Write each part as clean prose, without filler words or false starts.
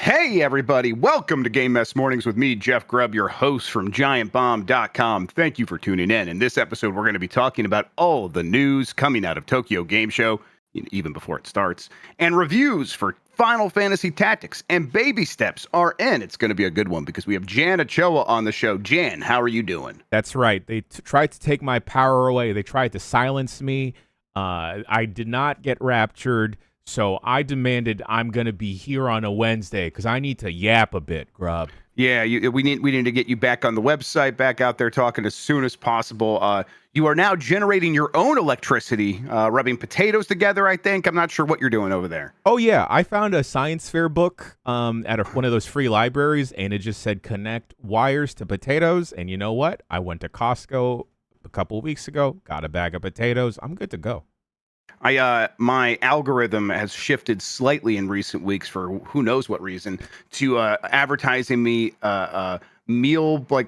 Hey, everybody. Welcome to Game Mess Mornings with me, Jeff Grubb, your host from giantbomb.com. Thank you for tuning in. In this episode, we're going to be talking about all the news coming out of Tokyo Game Show, even before it starts, and reviews for Final Fantasy Tactics. And baby steps are in. It's going to be a good one because we have Jan Ochoa on the show. Jan, how are you doing? That's right. They tried to take my power away. They tried to silence me. I did not get raptured. So I demanded I'm going to be here on a Wednesday because I need to yap a bit, Grubb. Yeah, we need to get you back on the website, back out there talking as soon as possible. You are now generating your own electricity, rubbing potatoes together, I think. I'm not sure what you're doing over there. Oh, yeah. I found a science fair book at one of those free libraries, and it just said connect wires to potatoes. And you know what? I went to Costco a couple of weeks ago, got a bag of potatoes. I'm good to go. My algorithm has shifted slightly in recent weeks for who knows what reason to advertising me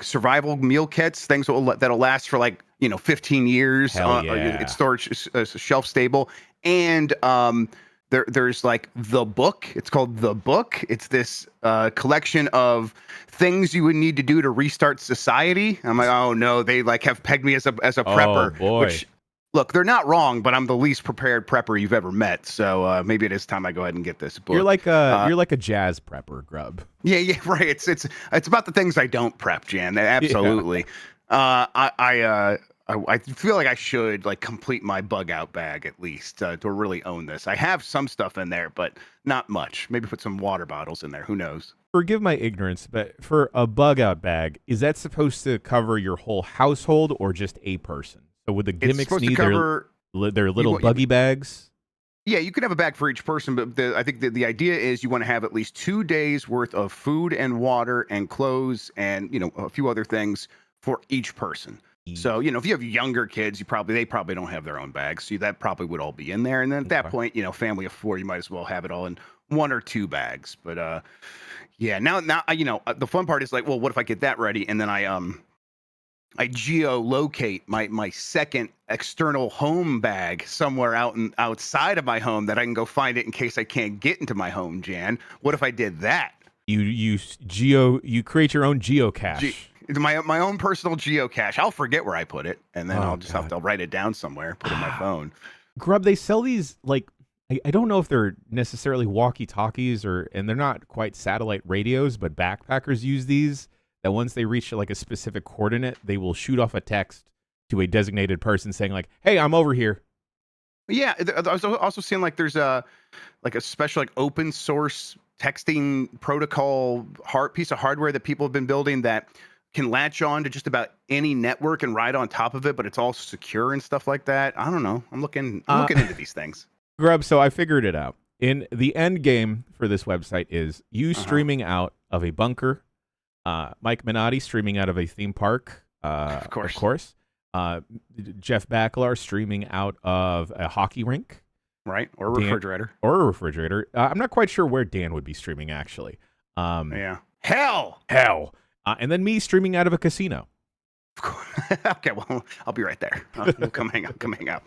survival meal kits, things that'll last for 15 years. Hell yeah. It's storage shelf stable, and there's like the book. It's called The Book. It's this collection of things you would need to do to restart society. I'm like, oh no, they have pegged me as a prepper. Oh boy. Look, they're not wrong, but I'm the least prepared prepper you've ever met. So maybe it is time I go ahead and get this book. You're like a jazz prepper, Grubb. Yeah, right. It's about the things I don't prep, Jan. Absolutely. Yeah. I feel like I should complete my bug out bag at least to really own this. I have some stuff in there, but not much. Maybe put some water bottles in there. Who knows? Forgive my ignorance, but for a bug out bag, is that supposed to cover your whole household or just a person? So would the gimmicks need their little buggy bags? Yeah, you can have a bag for each person, but I think the idea is you want to have at least 2 days worth of food and water and clothes and a few other things for each person. So if you have younger kids, they probably don't have their own bags, so that probably would all be in there. And then at that point, family of 4, you might as well have it all in 1 or 2 bags. But yeah, now the fun part is well, what if I get that ready and then I geolocate my second external home bag somewhere outside of my home that I can go find it in case I can't get into my home, Jan. What if I did that? You create your own geocache. My own personal geocache. I'll forget where I put it, and then I'll just have to write it down somewhere, put it in my phone. Grubb, they sell these I don't know if they're necessarily walkie-talkies and they're not quite satellite radios, but backpackers use these. That once they reach a specific coordinate, they will shoot off a text to a designated person saying "Hey, I'm over here." Yeah, I was also seeing there's a special open source texting protocol piece of hardware that people have been building that can latch on to just about any network and ride on top of it, but it's all secure and stuff like that. I don't know. I'm looking into these things. Grubb, so I figured it out. In the end game for this website is you streaming out of a bunker. Mike Minotti streaming out of a theme park, of course. Jeff Baclar streaming out of a hockey rink, right, or a refrigerator. I'm not quite sure where Dan would be streaming actually. Yeah, hell. And then me streaming out of a casino. Okay, well, I'll be right there. We'll come hang out.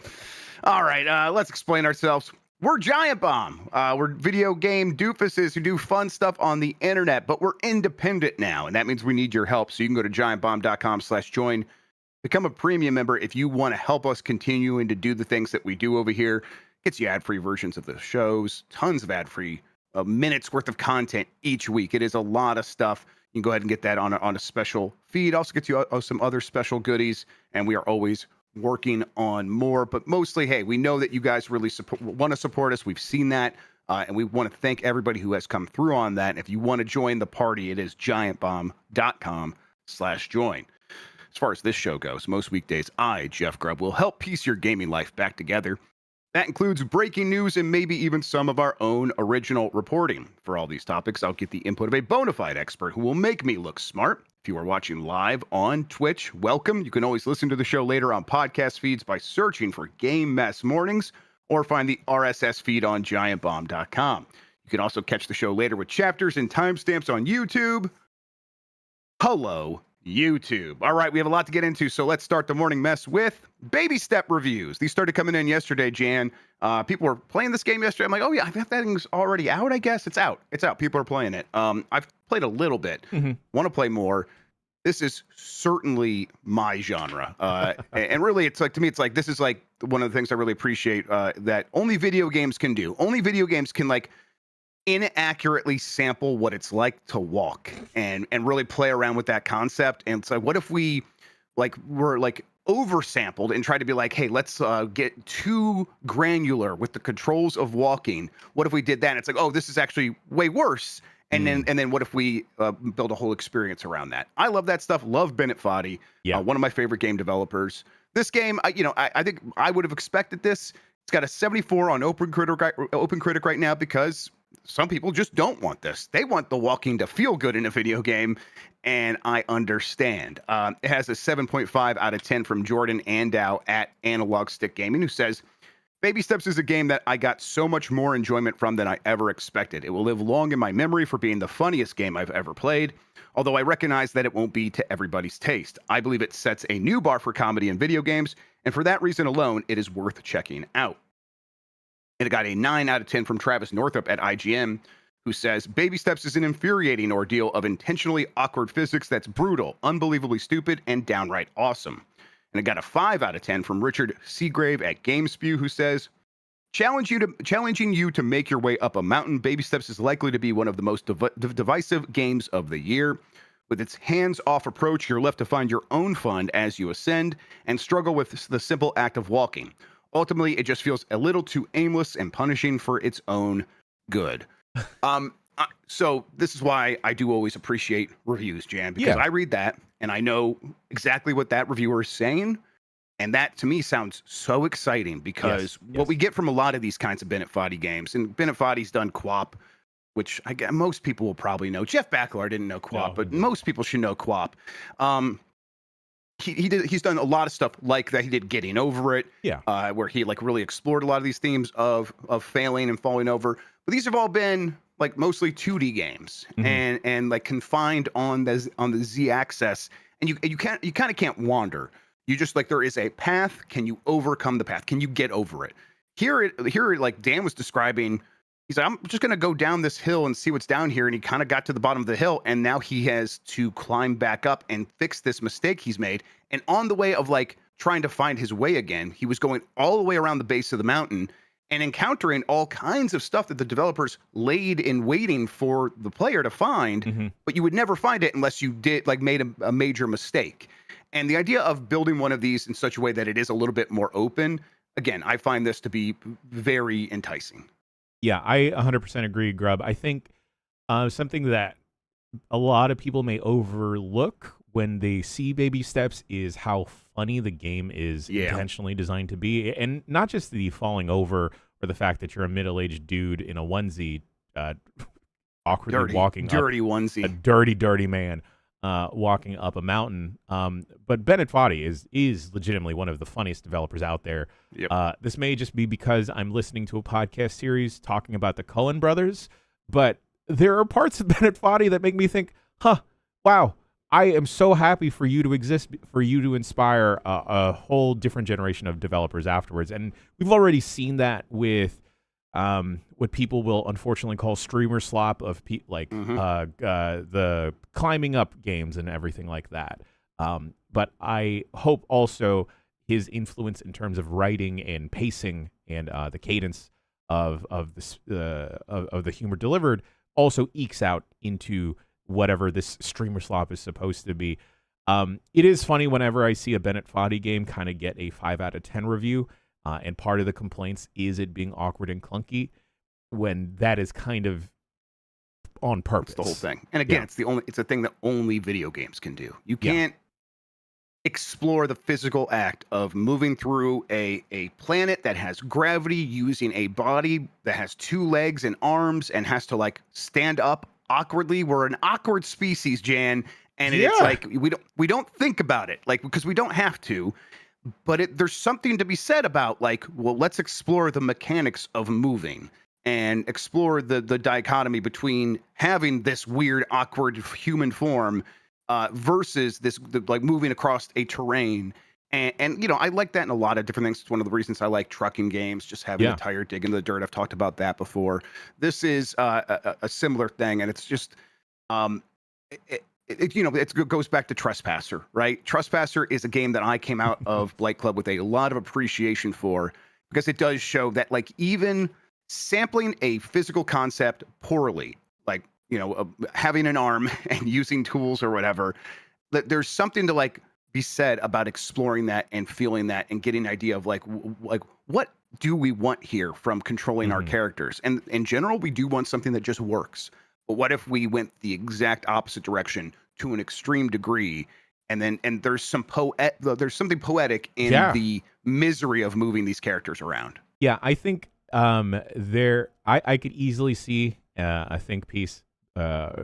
All right, let's explain ourselves. We're Giant Bomb. We're video game doofuses who do fun stuff on the internet, but we're independent now, and that means we need your help. So you can go to giantbomb.com/join, become a premium member if you want to help us continuing to do the things that we do over here. Gets you ad-free versions of the shows, tons of ad-free minutes worth of content each week. It is a lot of stuff. You can go ahead and get that on a special feed. Also gets you some other special goodies, and we are always working on more, but mostly, hey, we know that you guys really want to support us. We've seen that, and we want to thank everybody who has come through on that. If you want to join the party, it is giantbomb.com/join. As far as this show goes, most weekdays, I, Jeff Grubb, will help piece your gaming life back together. That includes breaking news and maybe even some of our own original reporting. For all these topics, I'll get the input of a bona fide expert who will make me look smart. If you are watching live on Twitch, welcome. You can always listen to the show later on podcast feeds by searching for Game Mess Mornings or find the RSS feed on giantbomb.com. You can also catch the show later with chapters and timestamps on YouTube. Hello, YouTube. All right, we have a lot to get into, so let's start the morning mess with baby step reviews. These started coming in yesterday, Jan. People were playing this game yesterday. I'm like, oh yeah, that thing's already out, I guess. It's out. It's out. People are playing it. I've played a little bit. Want to play more. This is certainly my genre. And really, it's like, to me, it's like, this is like one of the things I really appreciate that only video games can do. Only video games can like inaccurately sample what it's like to walk and really play around with that concept. And so what if we were oversampled and tried to be like, hey, let's get too granular with the controls of walking. What if we did that? And it's like, oh, this is actually way worse. And then what if we build a whole experience around that? I love that stuff. Love Bennett Foddy. Yeah. One of my favorite game developers. This game, I think I would have expected this. It's got a 74 on OpenCritic right now because some people just don't want this. They want the walking to feel good in a video game, and I understand. It has a 7.5 out of 10 from Jordan Andow at Analog Stick Gaming, who says, Baby Steps is a game that I got so much more enjoyment from than I ever expected. It will live long in my memory for being the funniest game I've ever played, although I recognize that it won't be to everybody's taste. I believe it sets a new bar for comedy in video games, and for that reason alone, it is worth checking out. And it got a 9 out of 10 from Travis Northup at IGN, who says, Baby Steps is an infuriating ordeal of intentionally awkward physics that's brutal, unbelievably stupid, and downright awesome. And it got a 5 out of 10 from Richard Seagrave at GameSpew, who says, challenging you to make your way up a mountain, Baby Steps is likely to be one of the most divisive games of the year. With its hands-off approach, you're left to find your own fun as you ascend and struggle with the simple act of walking. Ultimately, it just feels a little too aimless and punishing for its own good. So this is why I do always appreciate reviews, Jan, because I read that and I know exactly what that reviewer is saying. And that to me sounds so exciting because what we get from a lot of these kinds of Bennett Foddy games, and Bennett Foddy's done QWOP, which I guess most people will probably know. Jeff Baclar didn't know QWOP, but most people should know QWOP. He's done a lot of stuff like that. He did Getting Over It, where he really explored a lot of these themes of failing and falling over. But these have all been mostly 2D games and confined on the Z-axis, and you kind of can't wander. You just there is a path. Can you overcome the path? Can you get over it? Here, like Dan was describing, he's like, I'm just gonna go down this hill and see what's down here, and he kind of got to the bottom of the hill, and now he has to climb back up and fix this mistake he's made. And on the way of trying to find his way again, he was going all the way around the base of the mountain and encountering all kinds of stuff that the developers laid in waiting for the player to find, but you would never find it unless you did made a major mistake. And the idea of building one of these in such a way that it is a little bit more open, again, I find this to be very enticing. Yeah, I 100% agree, Grubb. I think something that a lot of people may overlook when they see Baby Steps is how funny the game is intentionally designed to be. And not just the falling over or the fact that you're a middle-aged dude in a onesie awkwardly walking dirty up, onesie. A dirty man walking up a mountain. But Bennett Foddy is legitimately one of the funniest developers out there. This may just be because I'm listening to a podcast series talking about the Coen brothers, but there are parts of Bennett Foddy that make me think, wow, I am so happy for you to exist, for you to inspire a whole different generation of developers afterwards. And we've already seen that with what people will unfortunately call streamer slop of the climbing up games and everything like that. But I hope also his influence in terms of writing and pacing and the cadence of the humor delivered also ekes out into whatever this streamer slop is supposed to be. It is funny whenever I see a Bennett Foddy game kind of get a 5 out of 10 review, and part of the complaints is it being awkward and clunky, when that is kind of on purpose. That's the whole thing. And again, it's a thing that only video games can do. You can't explore the physical act of moving through a planet that has gravity, using a body that has 2 legs and arms and has to stand up awkwardly. We're an awkward species, Jan, and it's we don't think about it because we don't have to. But there's something to be said about let's explore the mechanics of moving and explore the dichotomy between having this weird, awkward human form versus like moving across a terrain. And I like that in a lot of different things. It's one of the reasons I like trucking games, just having the tire dig into the dirt. I've talked about that before. This is a similar thing, and it's just it goes back to Trespasser, right? Trespasser is a game that I came out of Blight Club with a lot of appreciation for, because it does show that, like, even sampling a physical concept poorly, like, having an arm and using tools or whatever, that there's something to, like, be said about exploring that and feeling that and getting an idea of like what do we want here from controlling our characters. And in general, we do want something that just works. But what if we went the exact opposite direction to an extreme degree? And there's there's something poetic in the misery of moving these characters around. Yeah, I think I could easily see a think piece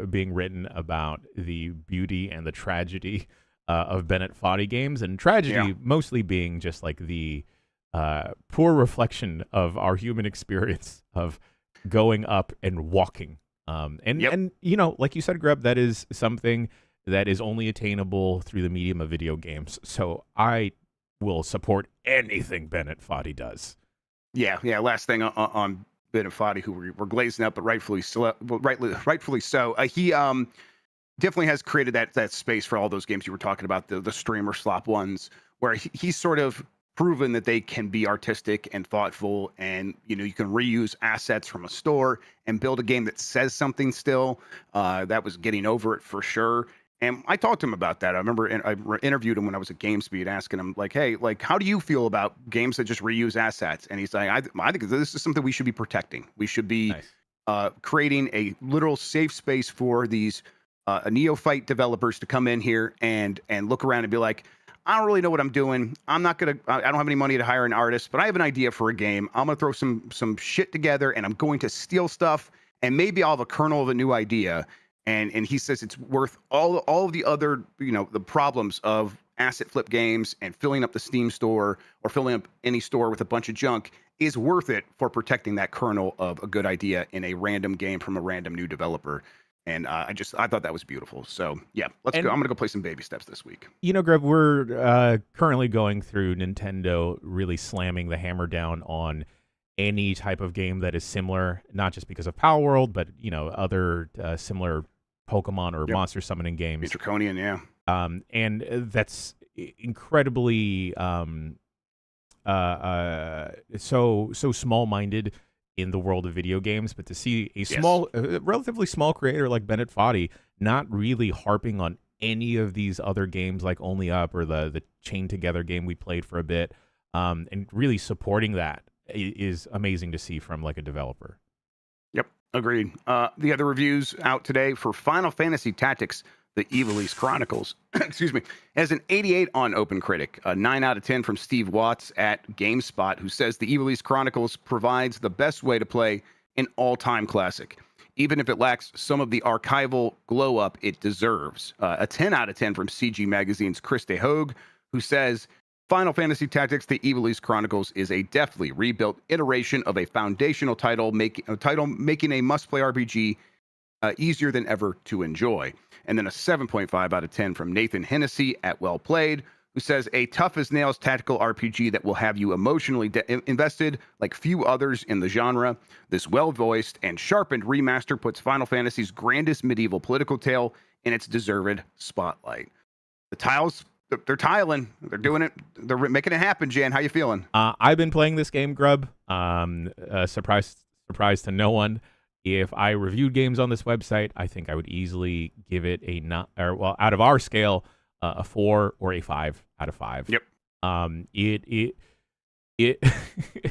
being written about the beauty and the tragedy of Bennett Foddy games, and tragedy mostly being just like the poor reflection of our human experience of going up and walking. And like you said, Grubb, that is something that is only attainable through the medium of video games. So I will support anything Bennett Foddy does. Yeah. Last thing on Bennett Foddy, who we're glazing up, but rightfully so. He definitely has created that space for all those games you were talking about, the streamer slop ones, where he's sort of proven that they can be artistic and thoughtful, and you can reuse assets from a store and build a game that says something still. That was getting over it for sure. And I talked to him about that. I remember I interviewed him when I was at GameSpeed, asking him, like, hey, like, how do you feel about games that just reuse assets? And he's like, I think this is something we should be protecting. We should be creating a literal safe space for these neophyte developers to come in here and look around and be like, I don't really know what I'm doing. I don't have any money to hire an artist, but I have an idea for a game. I'm going to throw some shit together, and I'm going to steal stuff, and maybe I'll have a kernel of a new idea. And he says it's worth all of the other, the problems of asset flip games and filling up the Steam store or filling up any store with a bunch of junk is worth it for protecting that kernel of a good idea in a random game from a random new developer. And I thought that was beautiful. So yeah, let's go. I'm gonna go play some baby steps this week. Grubb, we're currently going through Nintendo really slamming the hammer down on any type of game that is similar, not just because of Power World, but other similar Pokemon or monster summoning games. Draconian, yeah. And that's incredibly so small-minded in the world of video games, but to see a relatively small creator like Bennett Foddy not really harping on any of these other games like Only Up or the Chain Together game we played for a bit, and really supporting that is amazing to see from like a developer. Yep, agreed. The other reviews out today for Final Fantasy Tactics: The Ivalice Chronicles, excuse me, has an 88 on OpenCritic, a 9 out of 10 from Steve Watts at GameSpot, who says the Ivalice Chronicles provides the best way to play an all-time classic, even if it lacks some of the archival glow-up it deserves. A 10 out of 10 from CG Magazine's Chris DeHogue, who says Final Fantasy Tactics: The Ivalice Chronicles is a deftly rebuilt iteration of a foundational title, making a must-play RPG easier than ever to enjoy. And then a 7.5 out of 10 from Nathan Hennessy at Well Played, who says a tough-as-nails tactical RPG that will have you emotionally invested like few others in the genre. This well-voiced and sharpened remaster puts Final Fantasy's grandest medieval political tale in its deserved spotlight. The tiles, they're tiling. They're doing it. They're making it happen, Jan. How you feeling? I've been playing this game, Grubb. Surprise to no one. If I reviewed games on this website, I think I would easily give it out of our scale, a 4 or a 5 out of 5. Yep.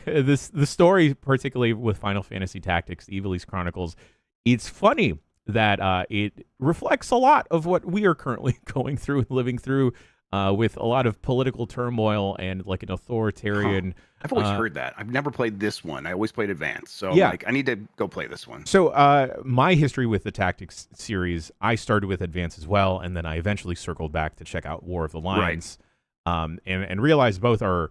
The story, particularly with Final Fantasy Tactics: The Ivalice Chronicles, it's funny that it reflects a lot of what we are currently going through and living through, with a lot of political turmoil and like an authoritarian. I've always heard that. I've never played this one. I always played Advance. So I need to go play this one. So my history with the Tactics series, I started with Advance as well, and then I eventually circled back to check out War of the Lions, and realized both are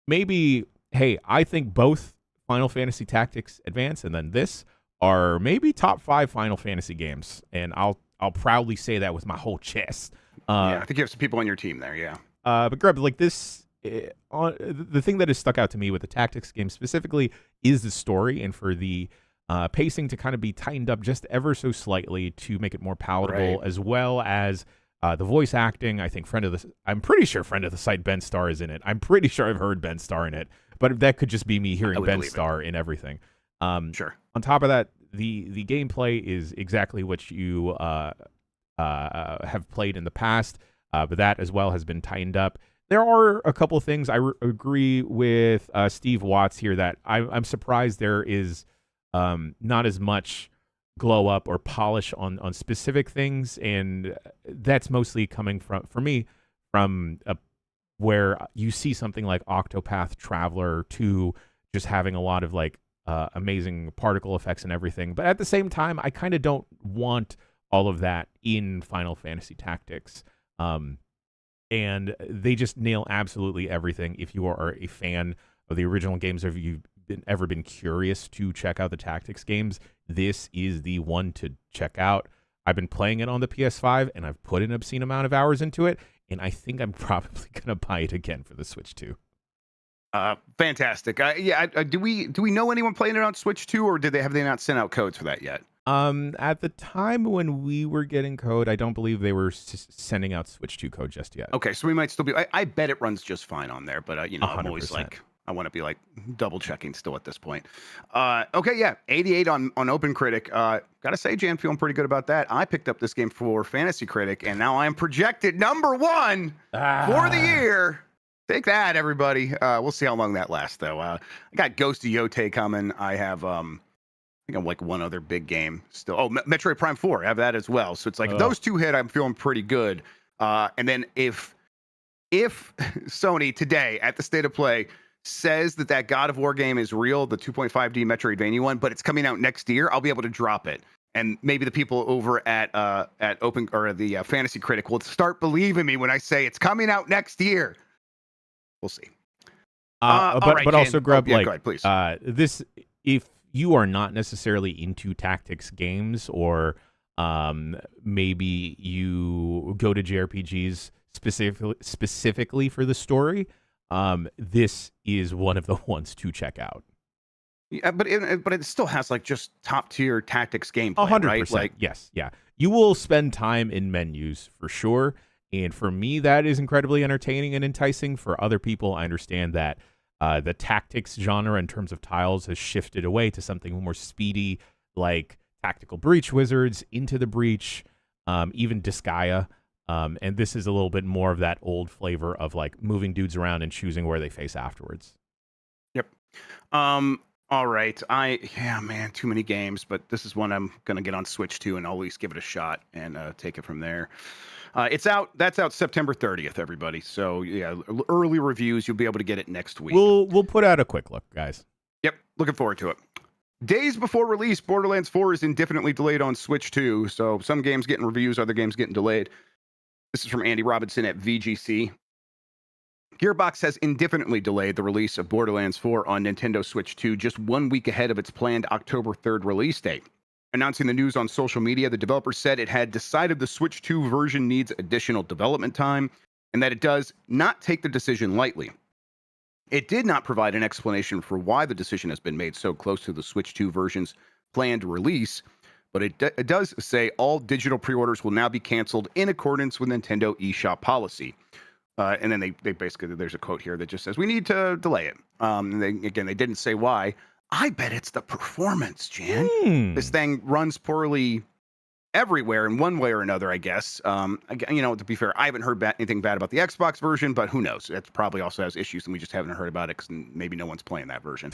maybe, hey, I think both Final Fantasy Tactics Advance and then this are maybe top 5 Final Fantasy games, and I'll proudly say that with my whole chest. Yeah, I think you have some people on your team there. Yeah. But Grubb, like this, the thing that has stuck out to me with the tactics game specifically is the story, and for the pacing to kind of be tightened up just ever so slightly to make it more palatable, as well as the voice acting. I think I'm pretty sure friend of the site Ben Starr is in it. I'm pretty sure I've heard Ben Starr in it, but that could just be me hearing Ben Starr in everything. Sure. On top of that, the gameplay is exactly what you have played in the past, but that as well has been tightened up. There are a couple things I agree with Steve Watts here that I'm surprised there is not as much glow up or polish on specific things, and that's mostly coming from where you see something like Octopath Traveler 2 just having a lot of like amazing particle effects and everything, but at the same time I kind of don't want all of that in Final Fantasy Tactics. And they just nail absolutely everything. If you are a fan of the original games, or if you've ever been curious to check out the tactics games, this is the one to check out. I've been playing it on the PS5, and I've put an obscene amount of hours into it, and I think I'm probably going to buy it again for the Switch 2. Fantastic. Do we know anyone playing it on Switch 2, or have they not sent out codes for that yet? At the time when we were getting code, I don't believe they were sending out Switch 2 code just yet. Okay, so we might still be. I bet it runs just fine on there, but I'm 100%. always like, I want to be like double checking still at this point. Okay, yeah, 88 on OpenCritic. Gotta say, Jan, feeling pretty good about that. I picked up this game for Fantasy Critic, and now I am projected #1 for the year. Take that, everybody. We'll see how long that lasts, though. I got Ghost of Yotei coming. I have I think I'm like one other big game still. Oh, Metroid Prime 4, I have that as well. So it's like those two hit, I'm feeling pretty good. And then if Sony today at the State of Play says that God of War game is real, the 2.5D Metroidvania one, but it's coming out next year, I'll be able to drop it. And maybe the people over at Open or the Fantasy Critic will start believing me when I say it's coming out next year. We'll see. But also, Grubb, go ahead, please. This, if you are not necessarily into tactics games, or maybe you go to JRPGs specifically for the story, this is one of the ones to check out. Yeah, but it still has like just top tier tactics gameplay, 100%, right? Like, yes, yeah. You will spend time in menus for sure, and for me, that is incredibly entertaining and enticing. For other people, I understand that the tactics genre in terms of tiles has shifted away to something more speedy, like Tactical Breach Wizards, Into the Breach, even Disgaea. And this is a little bit more of that old flavor of like moving dudes around and choosing where they face afterwards. Yep. All right. Man, too many games, but this is one I'm going to get on Switch 2 and I'll at least give it a shot and take it from there. That's out September 30th, everybody. So yeah, early reviews. You'll be able to get it next week. We'll put out a quick look, guys. Yep. Looking forward to it. Days before release, Borderlands 4 is indefinitely delayed on Switch 2. So some games getting reviews, other games getting delayed. This is from Andy Robinson at VGC. Gearbox has indefinitely delayed the release of Borderlands 4 on Nintendo Switch 2 just 1 week ahead of its planned October 3rd release date. Announcing the news on social media, the developer said it had decided the Switch 2 version needs additional development time and that it does not take the decision lightly. It did not provide an explanation for why the decision has been made so close to the Switch 2 version's planned release, but it does say all digital pre-orders will now be canceled in accordance with Nintendo eShop policy. And then they basically, there's a quote here that just says, we need to delay it. They didn't say why. I bet it's the performance, Jan. This thing runs poorly everywhere in one way or another, I guess. To be fair, I haven't heard anything bad about the Xbox version, but who knows? It probably also has issues and we just haven't heard about it because maybe no one's playing that version.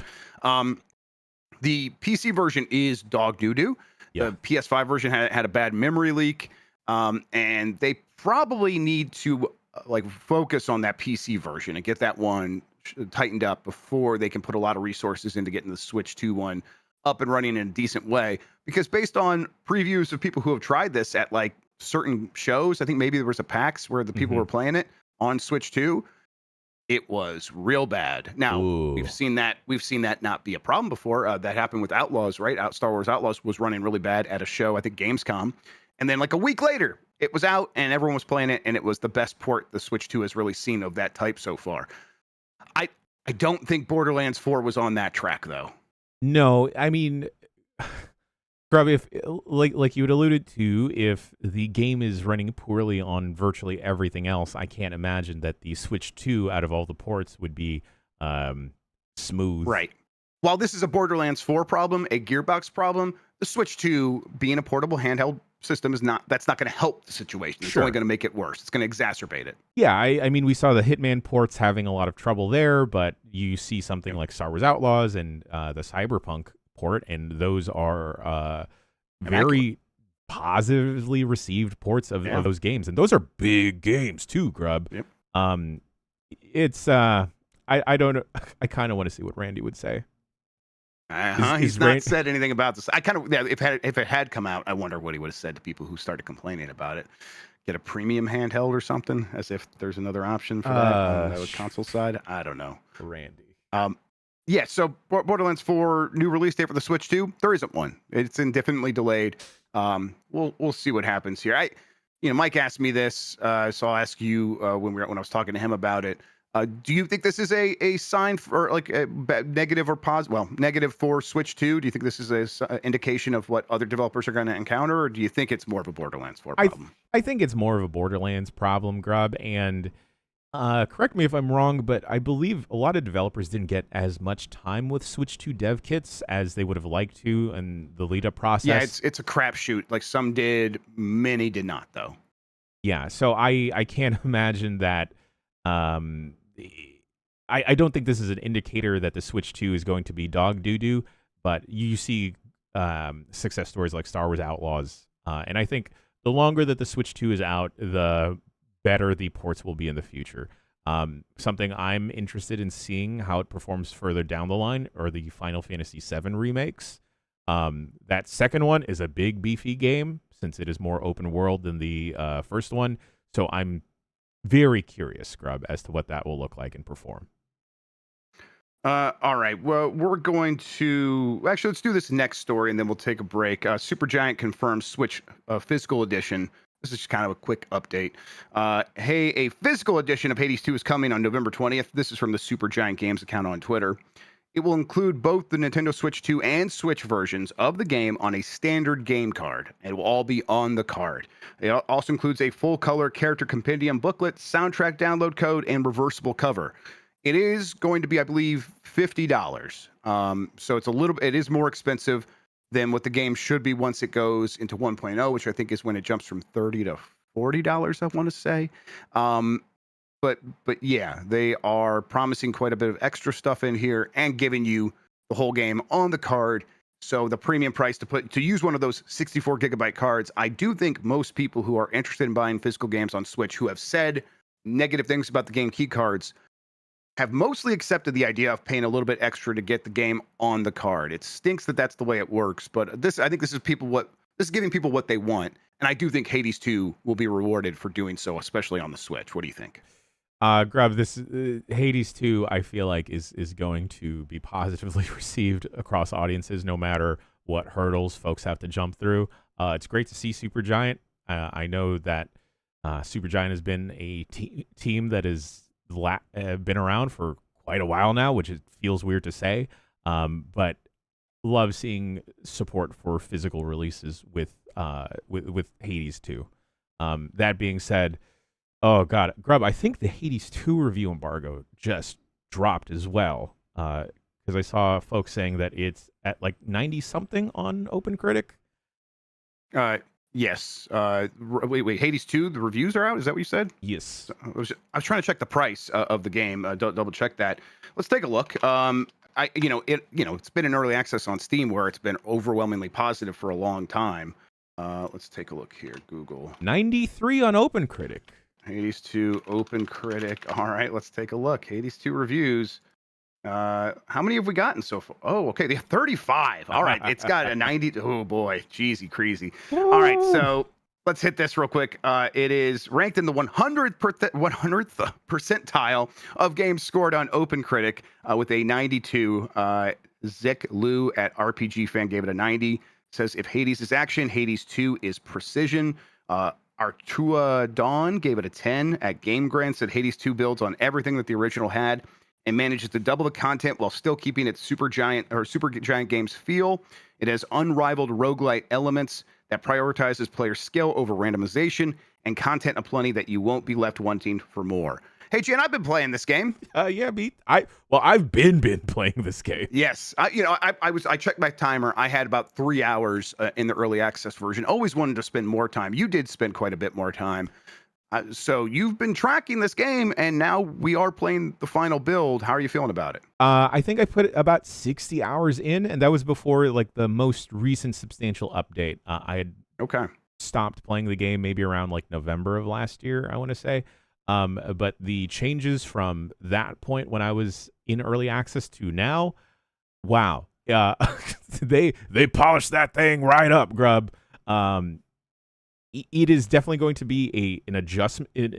The PC version is dog doo-doo. Yeah. The PS5 version had a bad memory leak, and they probably need to focus on that PC version and get that one tightened up before they can put a lot of resources into getting the Switch 2 one up and running in a decent way. Because based on previews of people who have tried this at like certain shows, I think maybe there was a PAX where the people were playing it on Switch 2. It was real bad. Now, we've seen that not be a problem before. That happened with Outlaws, right? Star Wars Outlaws was running really bad at a show, I think Gamescom. And then like a week later, it was out and everyone was playing it, and it was the best port the Switch 2 has really seen of that type so far. I don't think Borderlands 4 was on that track though. No, I mean, Grubb, if like you had alluded to, if the game is running poorly on virtually everything else, I can't imagine that the Switch 2 out of all the ports would be smooth. Right. While this is a Borderlands 4 problem, a Gearbox problem, the Switch 2 being a portable handheld system that's not going to help the situation. It's only going to make it worse. It's going to exacerbate it. Yeah, I mean, we saw the Hitman ports having a lot of trouble there, but you see something like Star Wars Outlaws and the Cyberpunk port, and those are very positively received ports of those games, and those are big games too, Grubb. Yep. It's I don't know. I kind of want to see what Randy would say. He's not said anything about this. I kind of, if it had come out, I wonder what he would have said to people who started complaining about it. Get a premium handheld or something, as if there's another option for that on the console side. I don't know. Randy. Yeah, so Borderlands 4 new release date for the Switch 2. There isn't one. It's indefinitely delayed. We'll see what happens here. Mike asked me this, so I'll ask you when I was talking to him about it. Do you think this is a sign for like a negative or positive? Well, negative for Switch 2. Do you think this is an indication of what other developers are going to encounter, or do you think it's more of a Borderlands 4 problem? I think it's more of a Borderlands problem, Grubb. And correct me if I'm wrong, but I believe a lot of developers didn't get as much time with Switch 2 dev kits as they would have liked to in the lead-up process. Yeah, it's a crapshoot. Like some did, many did not, though. Yeah, so I can't imagine that. I don't think this is an indicator that the Switch 2 is going to be dog doo-doo, but you see success stories like Star Wars Outlaws, and I think the longer that the Switch 2 is out, the better the ports will be in the future. Something I'm interested in seeing how it performs further down the line are the Final Fantasy VII remakes. That second one is a big, beefy game, since it is more open world than the first one, so I'm very curious, Grubb, as to what that will look like and perform. All right. Well, we're going to actually let's do this next story and then we'll take a break. Supergiant confirms Switch physical edition. This is just kind of a quick update. Hey, a physical edition of Hades 2 is coming on November 20th. This is from the Supergiant Games account on Twitter. It will include both the Nintendo Switch 2 and Switch versions of the game on a standard game card. It will all be on the card. It also includes a full-color character compendium booklet, soundtrack download code, and reversible cover. It is going to be, I believe, $50. So it is more expensive than what the game should be once it goes into 1.0, which I think is when it jumps from $30 to $40, I want to say. But yeah, they are promising quite a bit of extra stuff in here and giving you the whole game on the card. So the premium price to use one of those 64 gigabyte cards, I do think most people who are interested in buying physical games on Switch who have said negative things about the game key cards have mostly accepted the idea of paying a little bit extra to get the game on the card. It stinks that that's the way it works, but I think this is giving people what they want. And I do think Hades 2 will be rewarded for doing so, especially on the Switch. What do you think? Grubb, this Hades 2, I feel like is going to be positively received across audiences, no matter what hurdles folks have to jump through. It's great to see Supergiant. I know that Supergiant has been a team that has been around for quite a while now, which it feels weird to say, but love seeing support for physical releases with Hades 2. That being said, oh, God. Grubb, I think the Hades 2 review embargo just dropped as well. Because I saw folks saying that it's at like 90-something on OpenCritic. Yes. Wait. Hades 2, the reviews are out? Is that what you said? Yes. I was trying to check the price of the game. Double check that. Let's take a look. It's been in early access on Steam where it's been overwhelmingly positive for a long time. Let's take a look here. Google. 93 on OpenCritic. Hades 2 OpenCritic. All right, let's take a look. Hades 2 reviews. How many have we gotten so far? Oh, okay. They have 35. All right. It's got a 90. Oh, boy. Jeezy, crazy. All right. So let's hit this real quick. It is ranked in the 100th percentile of games scored on OpenCritic with a 92. Zick Lou at RPG Fan gave it a 90. says if Hades is action, Hades 2 is precision. Artua Dawn gave it a 10 at Game Grant, said Hades 2 builds on everything that the original had and manages to double the content while still keeping its Supergiant Games feel. It has unrivaled roguelite elements that prioritizes player skill over randomization and content aplenty that you won't be left wanting for more. Hey, Jan, I've been playing this game. Yeah, I've been playing this game. Yes, I checked my timer. I had about 3 hours in the early access version. Always wanted to spend more time. You did spend quite a bit more time. So you've been tracking this game, and now we are playing the final build. How are you feeling about it? I think I put about 60 hours in, and that was before like the most recent substantial update. I had stopped playing the game maybe around like November of last year, I want to say. But the changes from that point when I was in early access to now, wow. They polished that thing right up, Grubb. It is definitely going to be an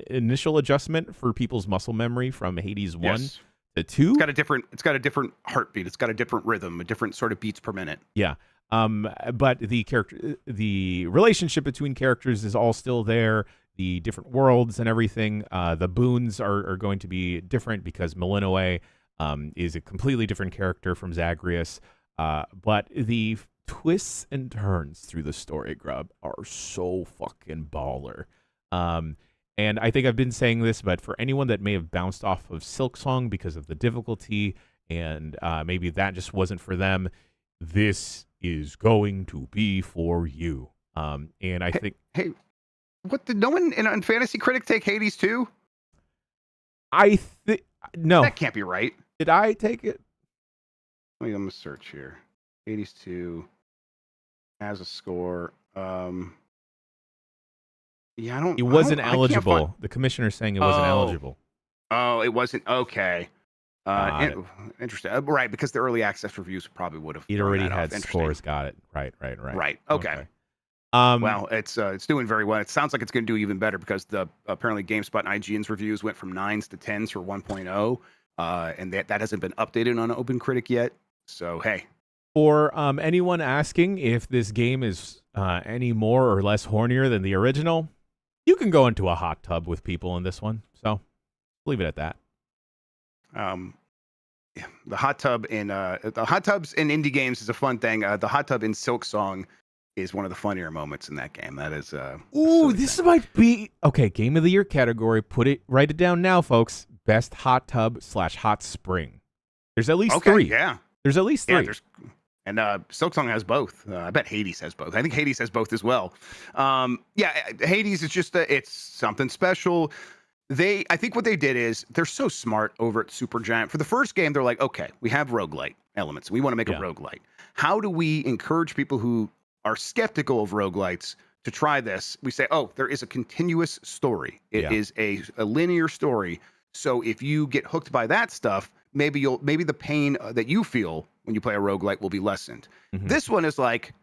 initial adjustment for people's muscle memory from Hades 1 to 2. It's got a different heartbeat. It's got a different rhythm, a different sort of beats per minute. Yeah. But the relationship between characters is all still there. The different worlds and everything. The boons are going to be different because Malinoe is a completely different character from Zagreus. But the twists and turns through the story, Grubb, are so fucking baller. And I think I've been saying this, but for anyone that may have bounced off of Silksong because of the difficulty and maybe that just wasn't for them, this is going to be for you. And I think... Hey, what did no one in Fantasy Critic take Hades 2? No. That can't be right. Did I take it? Let me search here. Hades 2 has a score. Yeah, I don't. It wasn't eligible. The commissioner's saying it wasn't eligible. Oh, it wasn't. Okay. Interesting. Right, because the early access reviews probably would have. It already had scores. Got it. Right. Right. Okay. Well, it's doing very well. It sounds like it's going to do even better because apparently GameSpot and IGN's reviews went from 9s to 10s for 1.0, and that hasn't been updated on OpenCritic yet. So hey. For anyone asking if this game is any more or less hornier than the original, you can go into a hot tub with people in this one. So leave it at that. Yeah, the hot tubs in indie games is a fun thing. The hot tub in Silksong is one of the funnier moments in that game. That is this might be game of the year category. Write it down now, folks. Best hot tub / hot spring. There's at least 3. Yeah. There's at least 3. And Silksong has both. I bet Hades has both. I think Hades has both as well. Hades is just it's something special. I think what they did is they're so smart over at Supergiant. For the first game, they're like, okay, we have roguelite elements. We want to make a roguelite. How do we encourage people who are skeptical of roguelites to try this? We say, there is a continuous story. It is a linear story. So if you get hooked by that stuff, maybe the pain that you feel when you play a roguelite will be lessened. Mm-hmm. This one is like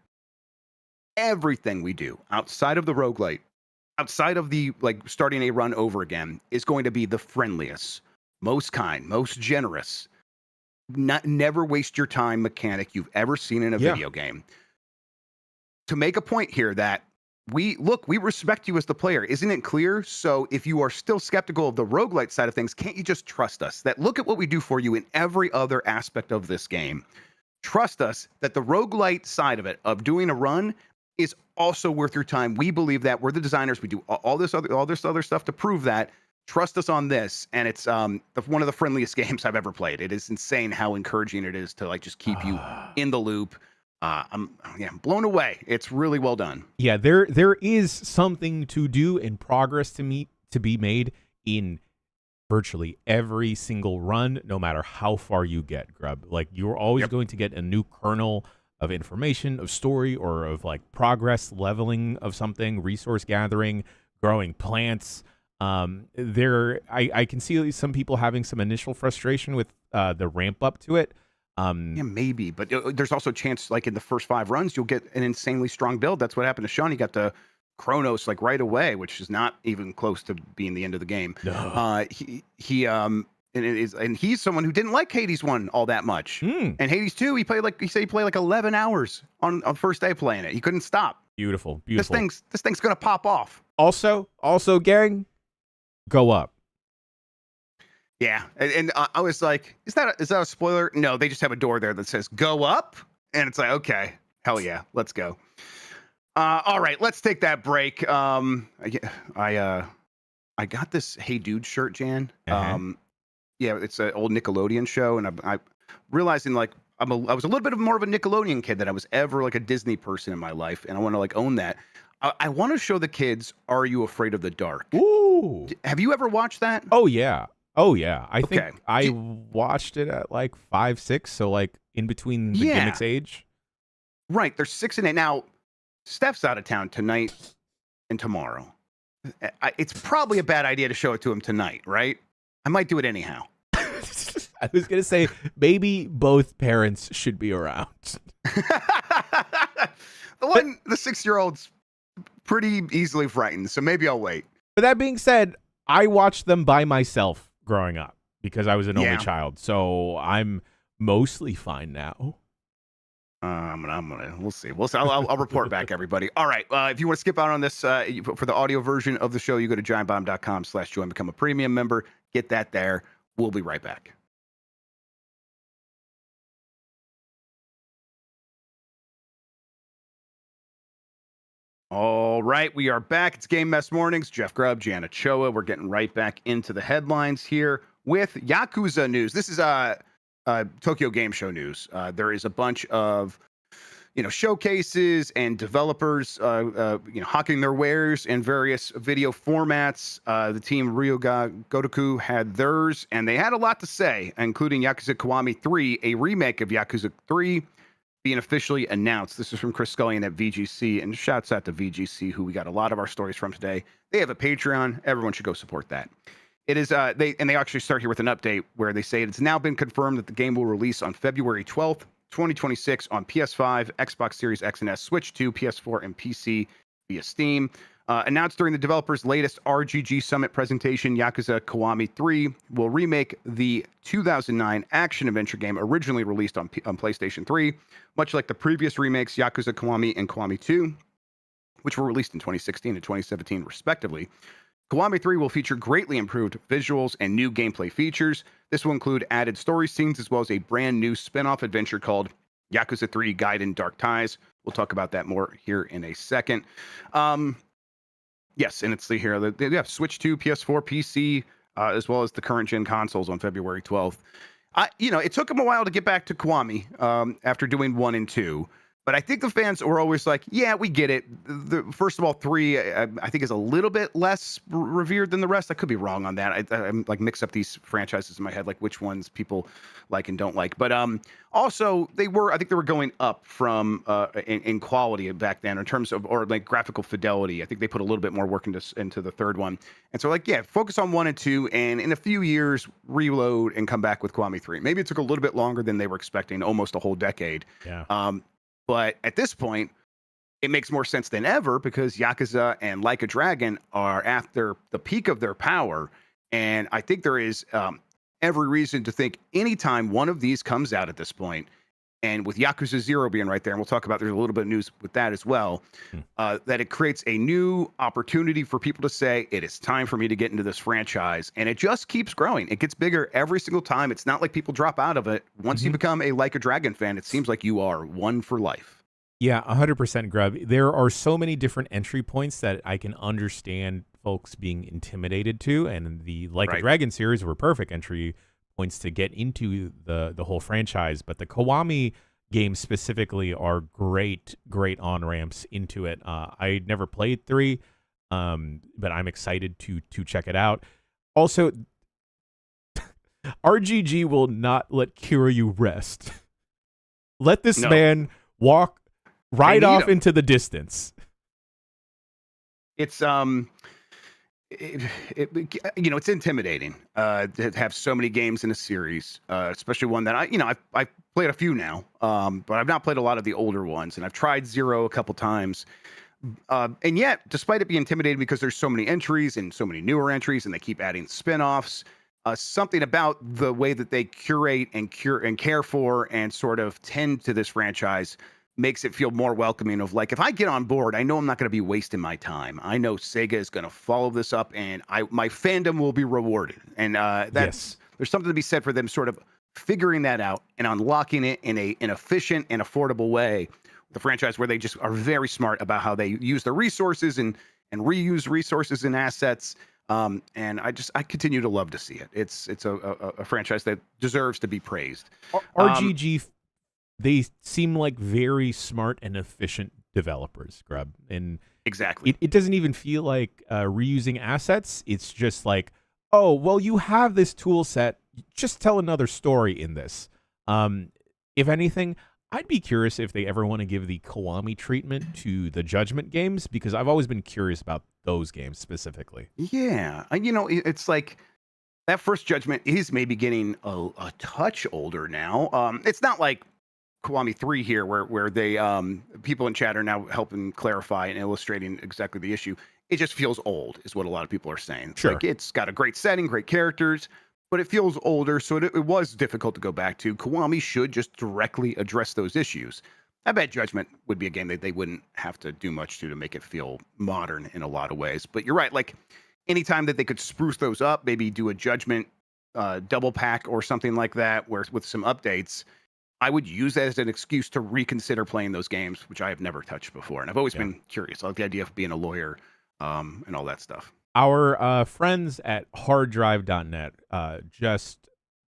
everything we do outside of the roguelite, outside of the starting a run over again, is going to be the friendliest, most kind, most generous, never waste your time mechanic you've ever seen in a video game. To make a point here that we respect you as the player. Isn't it clear? So if you are still skeptical of the roguelite side of things, can't you just trust us that look at what we do for you in every other aspect of this game? Trust us that the roguelite side of it, of doing a run, is also worth your time. We believe that. We're the designers. We do all this other stuff to prove that. Trust us on this. And it's one of the friendliest games I've ever played. It is insane how encouraging it is to just keep you in the loop. I'm blown away. It's really well done. Yeah, there is something to do in progress to be made in virtually every single run, no matter how far you get, Grubb. You're always going to get a new kernel of information, of story, or of progress, leveling of something, resource gathering, growing plants. I can see some people having some initial frustration with the ramp up to it. Maybe, but there's also a chance in the first 5 runs you'll get an insanely strong build. That's what happened to Sean. He got the Chronos right away, which is not even close to being the end of the game. No. and he's someone who didn't like Hades 1 all that much. And Hades 2, he played like 11 hours on the first day playing it. He couldn't stop. Beautiful. This thing's gonna pop off. Also, gang, go up. Yeah, and I was like, is that a spoiler? No, they just have a door there that says "Go up," and it's like, okay, hell yeah, let's go. All right, let's take that break. I got this Hey Dude shirt, Jan. Yeah, it's an old Nickelodeon show, and I realizing like I was a little bit more of a Nickelodeon kid than I was ever like a Disney person in my life, and I want to like own that. I want to show the kids Are You Afraid of the Dark? Ooh. Have you ever watched that? Oh yeah. I think I watched it at like 5, 6, so like in between the gimmicks age. Right, there's 6 and 8 now. Steph's out of town tonight and tomorrow. It's probably a bad idea to show it to him tonight, right? I might do it anyhow. I was gonna say maybe both parents should be around. The 6-year-old's pretty easily frightened, so maybe I'll wait. But that being said, I watched them by myself growing up because I was an only child, so I'm mostly fine now. We'll see. I'll report back, everybody. All right. If you want to skip out on this for the audio version of the show, you go to giantbomb.com/join, become a premium member. Get that there. We'll be right back. All right, we are back. It's Game Mess Mornings. Jeff Grubb, Jan Ochoa. We're getting right back into the headlines here with Yakuza news. This is Tokyo Game Show news. There is a bunch of showcases and developers hawking their wares in various video formats. The team Ryoga Gotoku had theirs, and they had a lot to say, including Yakuza Kiwami 3, a remake of Yakuza 3, being officially announced. This is from Chris Scullion at VGC, and shouts out to VGC, who we got a lot of our stories from today. They have a Patreon. Everyone should go support that. It is they actually start here with an update where they say it's now been confirmed that the game will release on February 12th, 2026 on PS5, Xbox Series X and S, Switch 2, PS4, and PC via Steam. Announced during the developer's latest RGG Summit presentation, Yakuza Kiwami 3 will remake the 2009 action-adventure game originally released on PlayStation 3, much like the previous remakes Yakuza Kiwami and Kiwami 2, which were released in 2016 and 2017, respectively. Kiwami 3 will feature greatly improved visuals and new gameplay features. This will include added story scenes as well as a brand new spin-off adventure called Yakuza 3 Gaiden Dark Ties. We'll talk about that more here in a second. Yes, and it's here. They have Switch 2, PS4, PC, as well as the current gen consoles on February 12th. It took them a while to get back to Kiwami after doing 1 and 2. But I think the fans were always like, yeah, we get it. First of all, 3, I think, is a little bit less revered than the rest. I could be wrong on that. I'm like mix up these franchises in my head, like which ones people like and don't like. But also, I think they were going up from in quality back then in terms of, or like graphical fidelity. I think they put a little bit more work into the third one. And so like, yeah, focus on 1 and 2, and in a few years, reload and come back with Kiwami 3. Maybe it took a little bit longer than they were expecting, almost a whole decade. Yeah. But at this point, it makes more sense than ever because Yakuza and Like a Dragon are at the peak of their power. And I think there is every reason to think anytime one of these comes out at this point, and with Yakuza 0 being right there, and we'll talk about, there's a little bit of news with that as well, that it creates a new opportunity for people to say, it is time for me to get into this franchise. And it just keeps growing. It gets bigger every single time. It's not like people drop out of it. Once you become a Like a Dragon fan, it seems like you are one for life. Yeah, 100% Grubb. There are so many different entry points that I can understand folks being intimidated to, and the Like a Dragon series were perfect entry points to get into the whole franchise. But the Kiwami games specifically are great on-ramps into it. I never played 3, but I'm excited to check it out. Also, RGG will not let Kiryu rest. Let this man walk right off into the distance. It's it's intimidating to have so many games in a series, especially one that I've played a few now, but I've not played a lot of the older ones, and I've tried 0 a couple times. And yet, despite it being intimidating because there's so many entries and so many newer entries, and they keep adding spin-offs, something about the way that they curate and care for and sort of tend to this franchise makes it feel more welcoming of like, if I get on board, I know I'm not going to be wasting my time. I know Sega is going to follow this up and my fandom will be rewarded. And there's something to be said for them sort of figuring that out and unlocking it in an efficient and affordable way. The franchise where they just are very smart about how they use their resources and reuse resources and assets. And I continue to love to see it. It's a franchise that deserves to be praised. RGG, they seem like very smart and efficient developers, Grubb. And exactly, it doesn't even feel like reusing assets. It's just like, oh, well, you have this tool set. Just tell another story in this. If anything, I'd be curious if they ever want to give the Kiwami treatment to the Judgment games, because I've always been curious about those games specifically. Yeah. It's like that first Judgment is maybe getting a touch older now. It's not like Kiwami 3 here where they people in chat are now helping clarify and illustrating exactly the issue. It just feels old is what a lot of people are saying. Sure. Like, it's got a great setting, great characters, but it feels older, so it was difficult to go back to. Kiwami should just directly address those issues. I bet Judgment would be a game that they wouldn't have to do much to make it feel modern in a lot of ways. But you're right, like anytime that they could spruce those up, maybe do a Judgment double pack or something like that, where with some updates, I would use that as an excuse to reconsider playing those games, which I have never touched before. And I've always been curious. I like the idea of being a lawyer and all that stuff. Our friends at harddrive.net just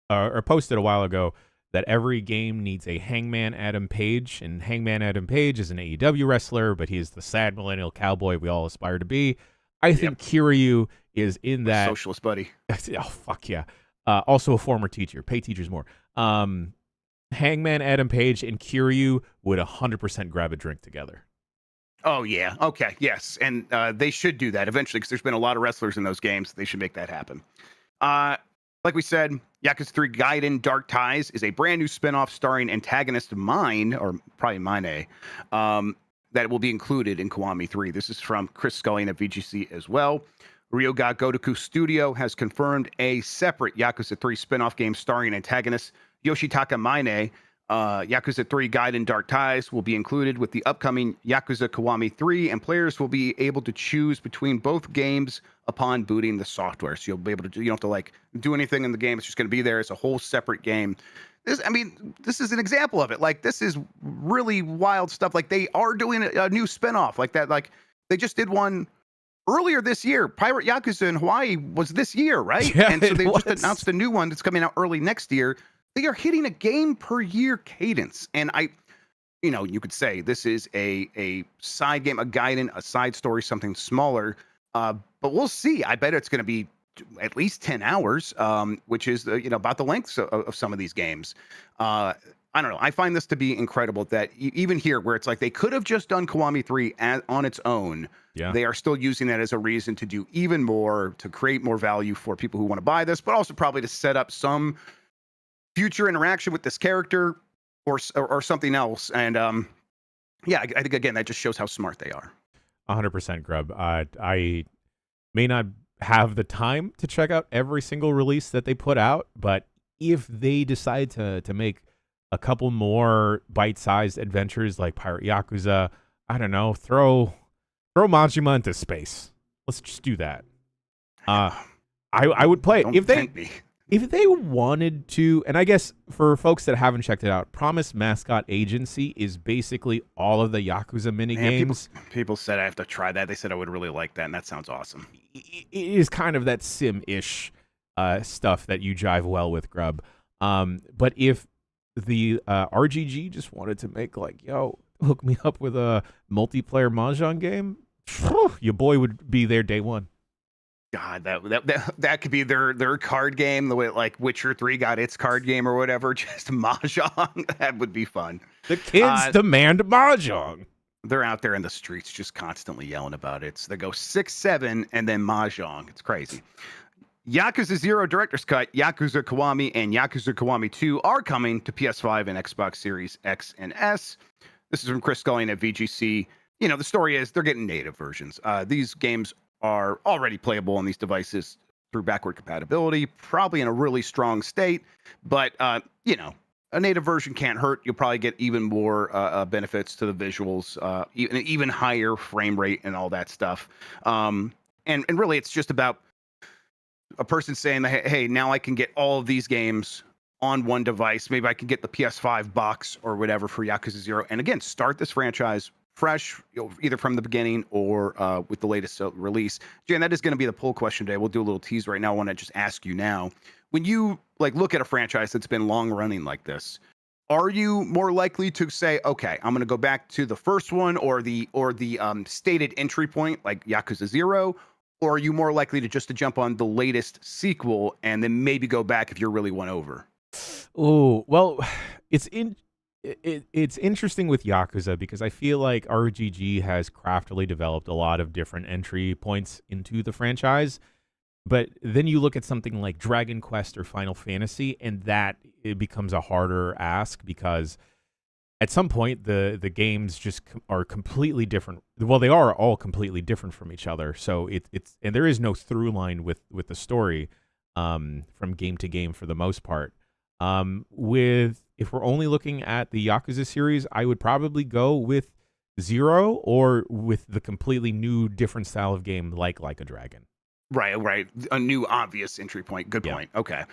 posted a while ago that every game needs a Hangman Adam Page, and Hangman Adam Page is an AEW wrestler, but he is the sad millennial cowboy we all aspire to be. I think Kiryu is in that. Socialist buddy. Oh, fuck yeah. Also a former teacher. Pay teachers more. Hangman Adam Page and Kiryu would 100% grab a drink together. Oh, yeah. Okay. Yes. And they should do that eventually, because there's been a lot of wrestlers in those games. They should make that happen. Like we said, Yakuza 3 Gaiden Dark Ties is a brand new spinoff starring antagonist Mine, or probably Mine, that will be included in Kiwami 3. This is from Chris Scullion at VGC as well. Ryoga Gotoku Studio has confirmed a separate Yakuza 3 spinoff game starring antagonist Yoshitaka Mine. Yakuza 3 Gaiden Dark Ties will be included with the upcoming Yakuza Kiwami 3, and players will be able to choose between both games upon booting the software. So you'll be able to you don't have to like do anything in the game. It's just going to be there. It's a whole separate game. This is an example of it. Like, this is really wild stuff. Like, they are doing a new spinoff like that. Like, they just did one earlier this year. Pirate Yakuza in Hawaii was this year, right? Yeah, and so they just announced a new one that's coming out early next year. They are hitting a game per year cadence. And you could say this is a side game, a Gaiden, a side story, something smaller. But we'll see. I bet it's going to be at least 10 hours, which is, about the length of some of these games. I don't know. I find this to be incredible that even here, where it's like they could have just done Kiwami 3 on its own, they are still using that as a reason to do even more, to create more value for people who want to buy this, but also probably to set up some future interaction with this character or something else. And I think, again, that just shows how smart they are. 100% Grubb. I may not have the time to check out every single release that they put out, but if they decide to make a couple more bite-sized adventures like Pirate Yakuza, I don't know, throw Majima into space. Let's just do that. I would play it. If they wanted to, and I guess for folks that haven't checked it out, Promise Mascot Agency is basically all of the Yakuza minigames. People said I have to try that. They said I would really like that, and that sounds awesome. It is kind of that sim-ish stuff that you jive well with, Grubb. But if the RGG just wanted to make hook me up with a multiplayer Mahjong game, your boy would be there day one. God, that could be their card game, the way like Witcher 3 got its card game or whatever, just Mahjong. That would be fun. The kids demand Mahjong. They're out there in the streets just constantly yelling about it. So they go 6, 7, and then Mahjong. It's crazy. Yakuza 0 Director's Cut, Yakuza Kiwami, and Yakuza Kiwami 2 are coming to PS5 and Xbox Series X and S. This is from Chris Scullion at VGC. The story is they're getting native versions. These games are already playable on these devices through backward compatibility, probably in a really strong state. But you know, a native version can't hurt. You'll probably get even more benefits to the visuals, even higher frame rate and all that stuff. And really, it's just about a person saying, hey, now I can get all of these games on one device. Maybe I can get the PS5 box or whatever for Yakuza 0. And again, start this franchise fresh, either from the beginning or with the latest release. Jan, that is going to be the poll question today. We'll do a little tease right now. I want to just ask you now, when you like look at a franchise that's been long running like this, are you more likely to say, okay, I'm going to go back to the first one or the stated entry point like Yakuza 0? Or are you more likely to just to jump on the latest sequel and then maybe go back if you're really won over? Oh, well, it's interesting with Yakuza because I feel like RGG has craftily developed a lot of different entry points into the franchise. But then you look at something like Dragon Quest or Final Fantasy, and that it becomes a harder ask because at some point the games just are completely different. Well, they are all completely different from each other. So it's and there is no through line with the story from game to game for the most part. If we're only looking at the Yakuza series, I would probably go with 0 or with the completely new different style of game like a Dragon. Right. A new obvious entry point. Good point. Okay.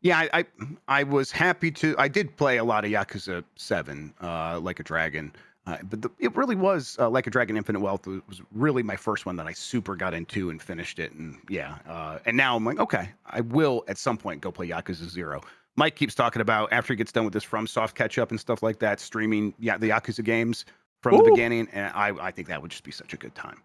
Yeah, I was happy to. I did play a lot of Yakuza 7, Like a Dragon, but it really was Like a Dragon Infinite Wealth was really my first one that I super got into and finished it. And yeah, and now I'm like, okay, I will at some point go play Yakuza 0. Mike keeps talking about after he gets done with this FromSoft catch up and stuff like that, streaming the Yakuza games from the beginning, and I think that would just be such a good time.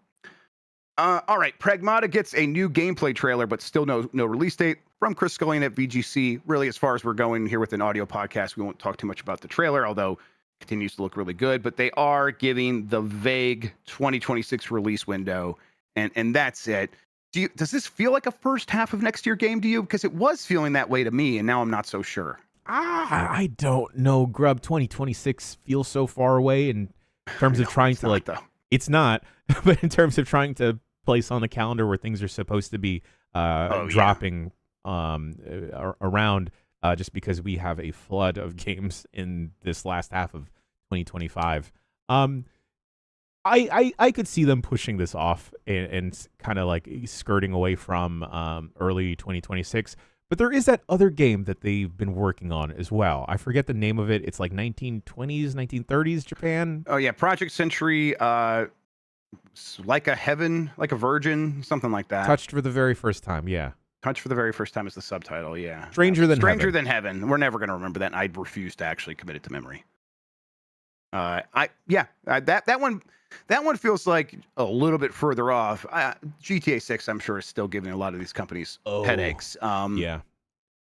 All right, Pragmata gets a new gameplay trailer, but still no release date from Chris Scullion at VGC. Really, as far as we're going here with an audio podcast, we won't talk too much about the trailer, although it continues to look really good. But they are giving the vague 2026 release window, and that's it. Does this feel like a first half of next year game to you? Because it was feeling that way to me, and now I'm not so sure. I don't know, Grubb. 2026 feels so far away in terms of trying to It's not, but in terms of trying to place on the calendar where things are supposed to be dropping around, just because we have a flood of games in this last half of 2025. I could see them pushing this off and kind of like skirting away from early 2026. But there is that other game that they've been working on as well. I forget the name of it. It's like 1920s, 1930s Japan. Oh yeah, Project Century, like a heaven, like a virgin, something like that. Touched for the very first time, yeah. Touched for the very first time is the subtitle, yeah. Stranger Than Heaven. We're never going to remember that, and I'd refuse to actually commit it to memory. That one feels like a little bit further off. GTA 6, I'm sure, is still giving a lot of these companies headaches. Yeah.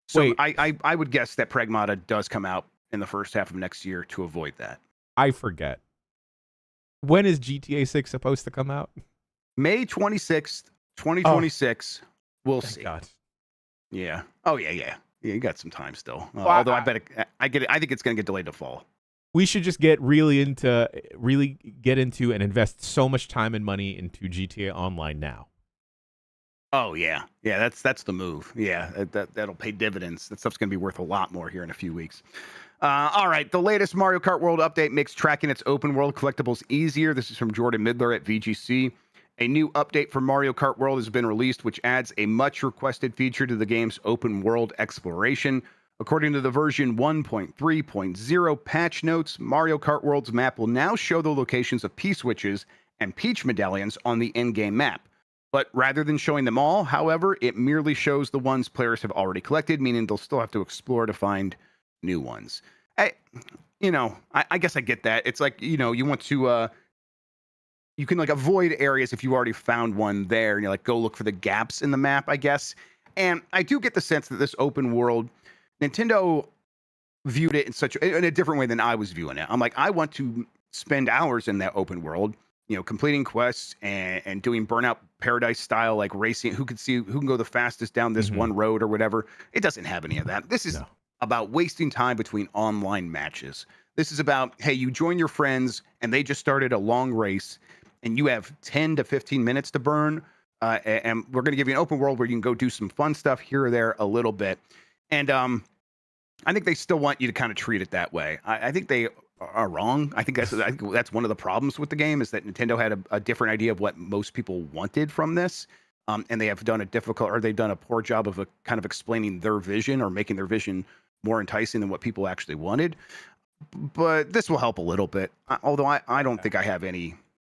So wait, I would guess that Pragmata does come out in the first half of next year to avoid that. I forget. When is GTA 6 supposed to come out? May 26th, 2026. We'll see. God. Yeah. Oh, yeah. You got some time still. Although I bet I think it's going to get delayed to fall. We should just really get into and invest so much time and money into GTA Online now. Oh yeah, that's the move. Yeah, that'll pay dividends. That stuff's gonna be worth a lot more here in a few weeks. All right, the latest Mario Kart World update makes tracking its open world collectibles easier. This is from Jordan Midler at VGC. A new update for Mario Kart World has been released, which adds a much requested feature to the game's open world exploration. According to the version 1.3.0 patch notes, Mario Kart World's map will now show the locations of P-switches and Peach medallions on the in-game map. But rather than showing them all, however, it merely shows the ones players have already collected, meaning they'll still have to explore to find new ones. I guess I get that. It's like, you want to... you can avoid areas if you already found one there, and you go look for the gaps in the map, I guess. And I do get the sense that this open world... Nintendo viewed it in a different way than I was viewing it. I'm like, I want to spend hours in that open world, completing quests and doing Burnout Paradise style, like racing. Who can go the fastest down this one road or whatever. It doesn't have any of that. This is about wasting time between online matches. This is about, hey, you join your friends and they just started a long race and you have 10 to 15 minutes to burn. and we're going to give you an open world where you can go do some fun stuff here or there a little bit. And I think they still want you to kind of treat it that way. I think they are wrong. I think that's one of the problems with the game is that Nintendo had a different idea of what most people wanted from this. And they have done they've done a poor job of kind of explaining their vision or making their vision more enticing than what people actually wanted. But this will help a little bit. Although I don't think I have any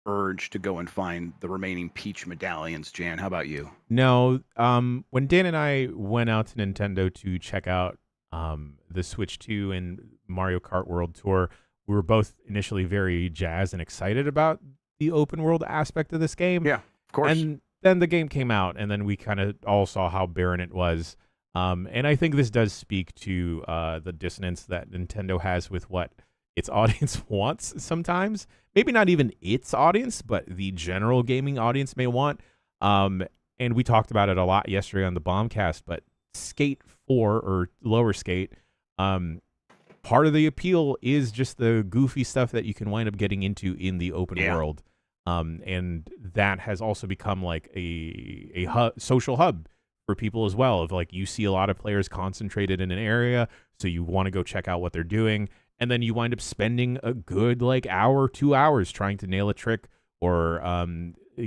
urge to go and find the remaining Peach medallions. Jan, how about you? No. When Dan and I went out to Nintendo to check out the Switch 2 and Mario Kart World Tour, we were both initially very jazzed and excited about the open world aspect of this game. Yeah, of course. And then the game came out, and then we kind of all saw how barren it was. And I think this does speak to the dissonance that Nintendo has with what its audience wants sometimes. Maybe not even its audience, but the general gaming audience may want. And we talked about it a lot yesterday on the Bombcast, but Skate 4 or Lower Skate, part of the appeal is just the goofy stuff that you can wind up getting into in the open world. And that has also become like a social hub for people as well. Of like, you see a lot of players concentrated in an area, so you want to go check out what they're doing, and then you wind up spending a good like hour, 2 hours trying to nail a trick or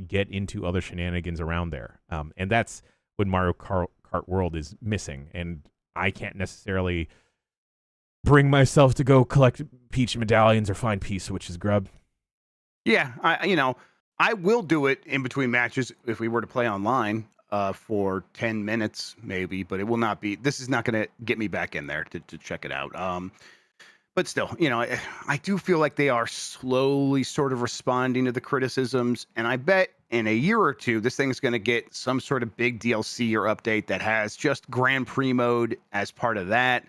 get into other shenanigans around there. And that's what Mario Kart World is missing. And I can't necessarily bring myself to go collect Peach medallions or find Peace, which is Grubb. Yeah, I will do it in between matches if we were to play online for 10 minutes maybe, but it will not be. This is not going to get me back in there to check it out. But still, I do feel like they are slowly sort of responding to the criticisms, and I bet in a year or two, this thing's going to get some sort of big DLC or update that has just Grand Prix mode as part of that,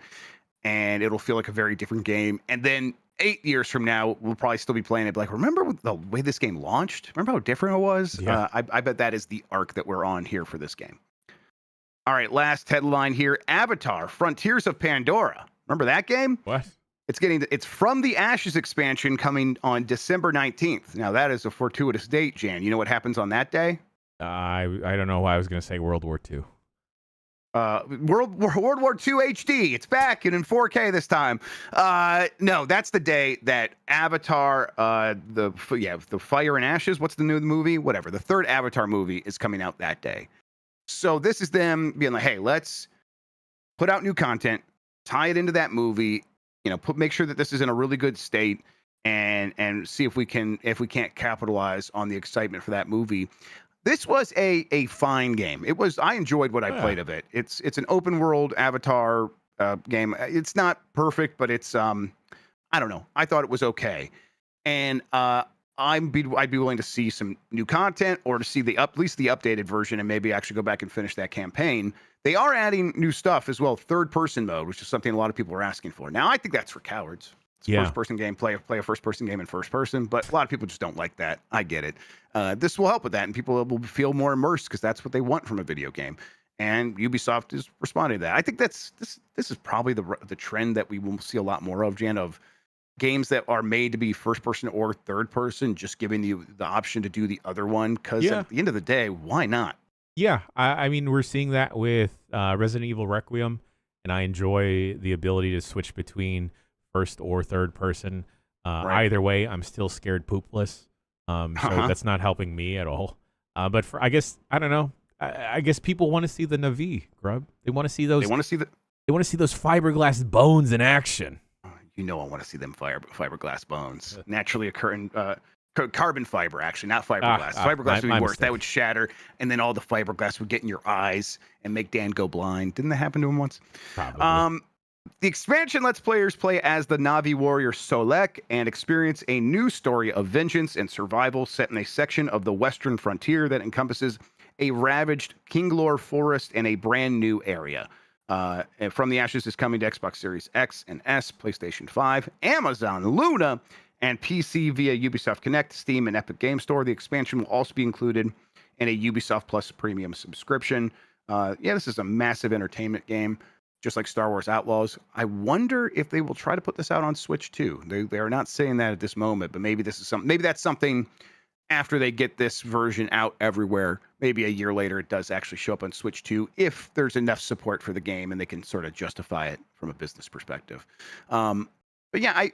and it'll feel like a very different game. And then 8 years from now, we'll probably still be playing it. Like, remember the way this game launched? Remember how different it was? Yeah. I bet that is the arc that we're on here for this game. All right, last headline here: Avatar: Frontiers of Pandora. Remember that game? What? It's from the Ashes expansion coming on December 19th. Now, that is a fortuitous date, Jan. You know what happens on that day? I don't know why I was going to say World War II. World War II HD. It's back and in 4K this time. No, that's the day that Avatar, the Fire and Ashes. What's the new movie? Whatever. The third Avatar movie is coming out that day. So this is them being like, hey, let's put out new content, tie it into that movie. Make sure that this is in a really good state, and see if we can't capitalize on the excitement for that movie. This was a fine game. I enjoyed what I played of it. It's an open world Avatar game. It's not perfect, but it's I don't know. I thought it was okay, and I'd be willing to see some new content or to see at least the updated version and maybe actually go back and finish that campaign. They are adding new stuff as well, third-person mode, which is something a lot of people are asking for. Now, I think that's for cowards. It's a first-person game. Play a first-person game in first person, but a lot of people just don't like that. I get it. This will help with that, and people will feel more immersed because that's what they want from a video game. And Ubisoft is responding to that. I think this is probably the trend that we will see a lot more of, Jan, of games that are made to be first-person or third-person, just giving you the option to do the other one. Because at the end of the day, why not? Yeah, I mean, we're seeing that with Resident Evil Requiem, and I enjoy the ability to switch between first or third person. Right. Either way, I'm still scared poopless, so that's not helping me at all. But I guess, I don't know. I guess people want to see the Na'vi, Grubb. They want to see those. They want to see those fiberglass bones in action. I want to see them fiberglass bones naturally occurring. Carbon fiber, actually, not fiberglass. Fiberglass would be worse. That would shatter, and then all the fiberglass would get in your eyes and make Dan go blind. Didn't that happen to him once? Probably. The expansion lets players play as the Na'vi warrior Solek and experience a new story of vengeance and survival set in a section of the western frontier that encompasses a ravaged Kinglor forest and a brand new area. And From the Ashes is coming to Xbox Series X and S, PlayStation 5, Amazon Luna, and PC via Ubisoft Connect, Steam, and Epic Game Store. The expansion will also be included in a Ubisoft Plus premium subscription. This is a massive entertainment game, just like Star Wars Outlaws. I wonder if they will try to put this out on Switch too. They are not saying that at this moment, but maybe that's something after they get this version out everywhere, maybe a year later, it does actually show up on Switch 2 if there's enough support for the game and they can sort of justify it from a business perspective. But yeah,